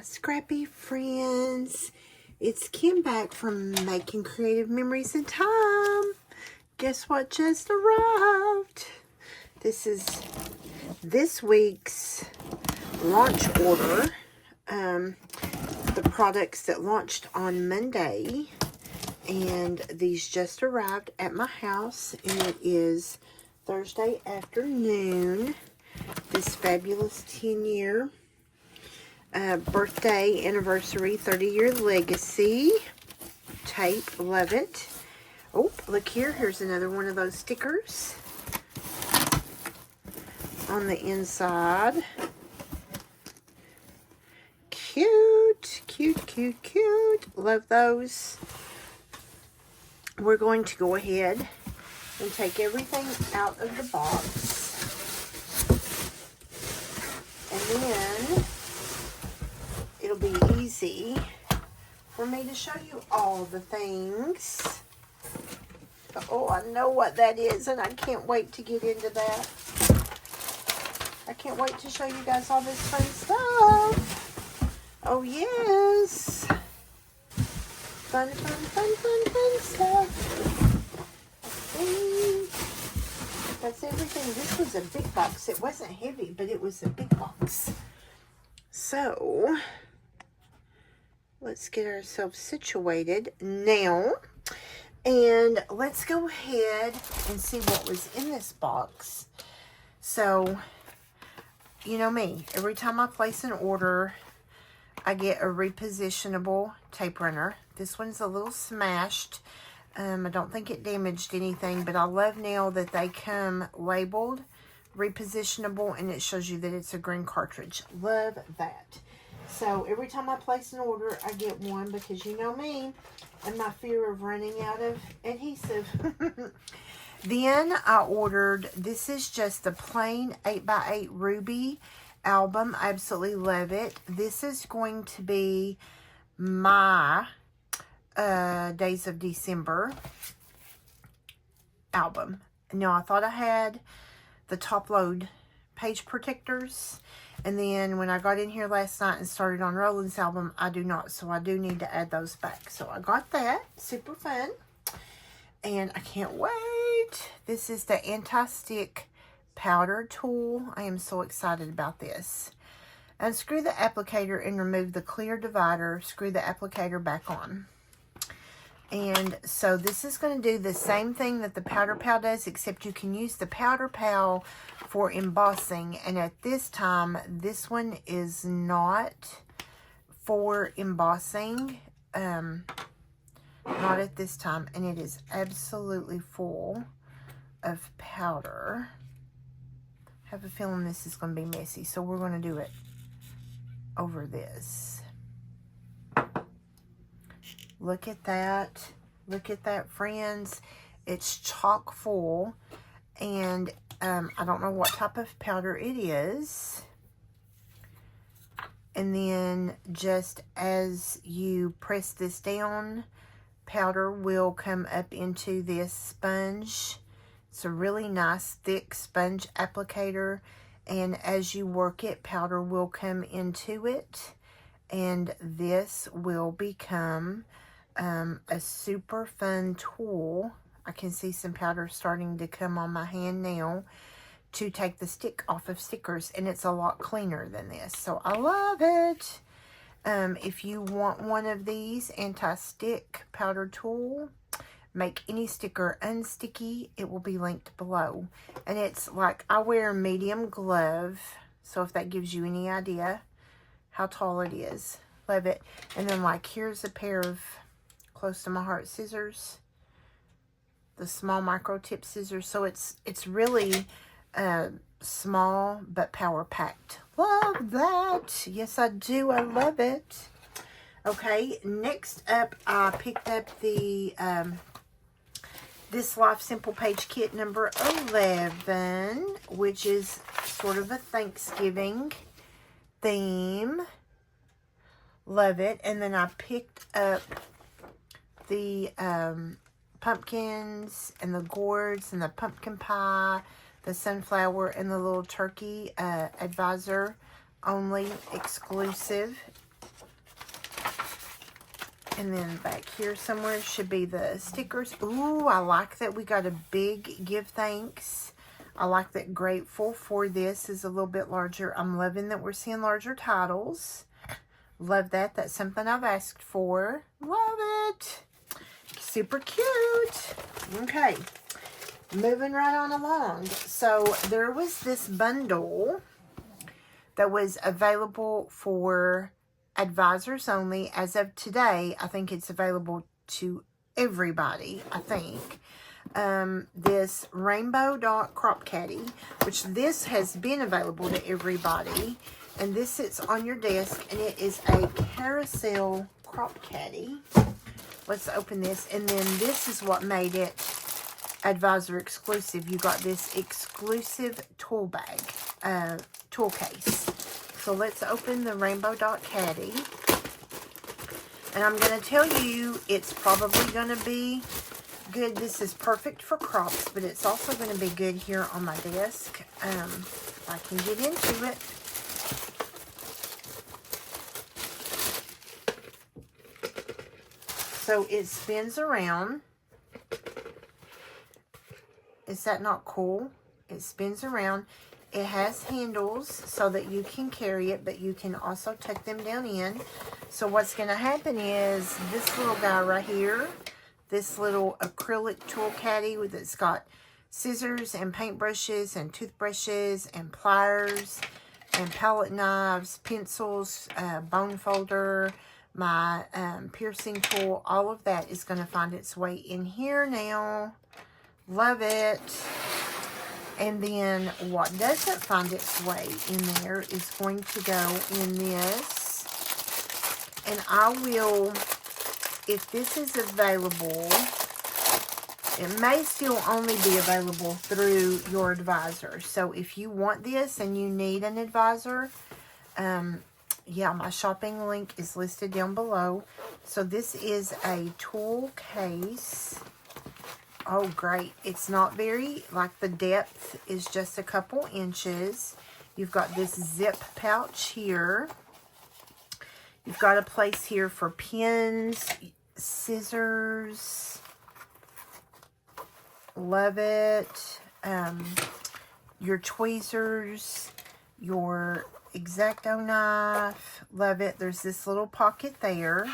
Scrappy friends, it's Kim back from Making Creative Memories in Time. Guess what just arrived? This is this week's launch order. The products that launched on Monday, and these just arrived at my house, and it is Thursday afternoon. This fabulous 10-year birthday anniversary 30-year legacy tape. Love it. Oh, look here. Here's another one of those stickers on the inside. Cute, cute, cute, cute. Love those. We're going to go ahead and take everything out of the box. And then it'll be easy for me to show you all the things. Oh, I know what that is, and I can't wait to get into that. I can't wait to show you guys all this fun stuff. Oh, yes. Fun, fun, fun, fun, fun stuff. Okay. That's everything. This was a big box. It wasn't heavy, but it was a big box. So, let's get ourselves situated now. And let's go ahead and see what was in this box. So, you know me. Every time I place an order, I get a repositionable tape runner. This one's a little smashed. I don't think it damaged anything, but I love now that they come labeled repositionable, and it shows you that it's a green cartridge. Love that. So every time I place an order, I get one, because you know me and my fear of running out of adhesive. Then I ordered, this is just the plain 8x8 Ruby album. I absolutely love it. This is going to be my Days of December album. Now, I thought I had the top load page protectors, and then when I got in here last night and started on Roland's album, I do not, so I do need to add those back. So I got that. Super fun, and I can't wait. This is the anti-stick powder tool. I am so excited about this. Unscrew the applicator and remove the clear divider. Screw the applicator back on. And so this is going to do the same thing that the Powder Pal does, except you can use the Powder Pal for embossing. And at this time, this one is not for embossing. Not at this time. And it is absolutely full of powder. I have a feeling this is going to be messy, so we're going to do it over this. Look at that. Look at that, friends. It's chock full. And I don't know what type of powder it is. And then just as you press this down, powder will come up into this sponge. It's a really nice thick sponge applicator. And as you work it, powder will come into it. And this will become a super fun tool. I can see some powder starting to come on my hand now to take the stick off of stickers, and it's a lot cleaner than this, so I love it. If you want one of these anti-stick powder tool, make any sticker unsticky, it will be linked below. And it's like, I wear a medium glove, so if that gives you any idea how tall it is. Love it. And then, like, here's a pair of close to my heart scissors, the small micro tip scissors. So it's really small but power packed. Love that. Yes, I do. I love it. Okay, next up, I picked up the this Life Simple Page Kit number 11, which is sort of a Thanksgiving theme. Love it. And then I picked up the pumpkins and the gourds and the pumpkin pie, the sunflower, and the little turkey advisor only exclusive And then back here somewhere should be the stickers. Ooh, I like that we got a big give thanks. I like that grateful for this is a little bit larger. I'm loving that we're seeing larger titles. Love that. That's something I've asked for. Love it. Super cute. Okay. Moving right on along. So there was this bundle that was available for advisors only. As of today, I think it's available to everybody, I think. This rainbow dot crop caddy, which this has been available to everybody, and this sits on your desk, and it is a carousel crop caddy. Let's open this, and then this is what made it advisor exclusive. You got this exclusive tool bag, tool case. So let's open the rainbow dot caddy, and I'm going to tell you it's probably going to be good. This is perfect for crops, but it's also going to be good here on my desk. If I can get into it. So it spins around. Is that not cool? It spins around. It has handles so that you can carry it, but you can also tuck them down in. So what's going to happen is this little guy right here, this little acrylic tool caddy with it's got scissors and paintbrushes and toothbrushes and pliers and palette knives, pencils, bone folder, my piercing tool. All of that is going to find its way in here now. Love it. And then what doesn't find its way in there is going to go in this. And I will, if this is available, it may still only be available through your advisor. So if you want this and you need an advisor, yeah, my shopping link is listed down below. So this is a tool case. Oh, great. It's not very, like the depth is just a couple inches. You've got this zip pouch here. You've got a place here for pins, scissors. Love it. Your tweezers, your X-Acto knife. Love it. There's this little pocket there.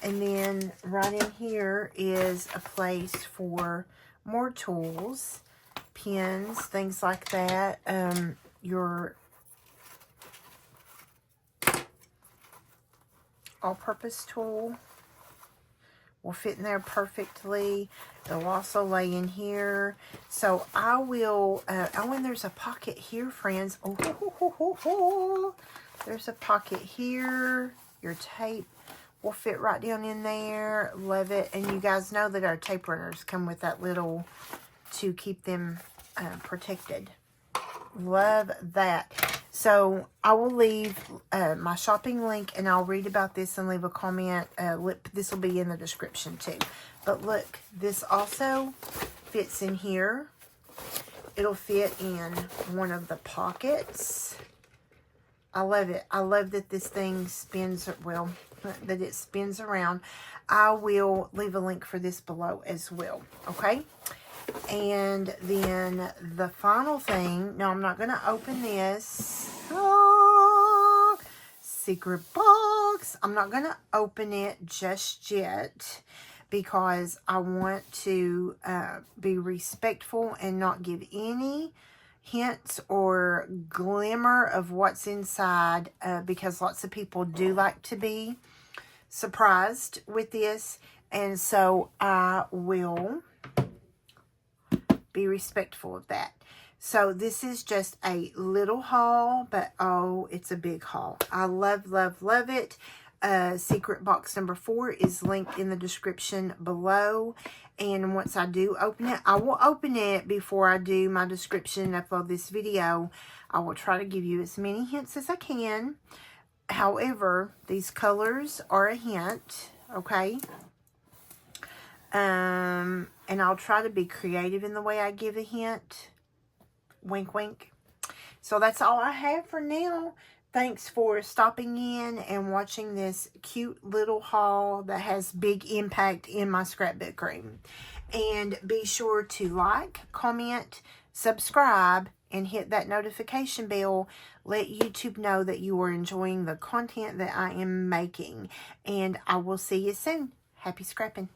And then right in here is a place for more tools, pins, things like that. Your all-purpose tool will fit in there perfectly. It'll also lay in here. So I will, oh, and there's a pocket here, friends. Oh, there's a pocket here. Your tape will fit right down in there. Love it. And you guys know that our tape runners come with that little to keep them protected. Love that. So I will leave my shopping link, and I'll read about this and leave a comment. This will be in the description too. But look, this also fits in here. It'll fit in one of the pockets. I love it. I love that this thing spins, well, that it spins around. I will leave a link for this below as well, okay? And then the final thing, no, I'm not going to open this. Oh, secret box. I'm not going to open it just yet because I want to be respectful and not give any hints or glimmer of what's inside because lots of people do like to be surprised with this, and so I will be respectful of that. So this is just a little haul, but oh, it's a big haul. I love, love, love it. Secret box number 4 is linked in the description below. And once I do open it, I will open it before I do my description and upload this video. I will try to give you as many hints as I can. However, these colors are a hint, okay? And I'll try to be creative in the way I give a hint. Wink, wink. So that's all I have for now. Thanks for stopping in and watching this cute little haul that has big impact in my scrapbook room. And be sure to like, comment, subscribe, and hit that notification bell. Let YouTube know that you are enjoying the content that I am making. And I will see you soon. Happy scrapping.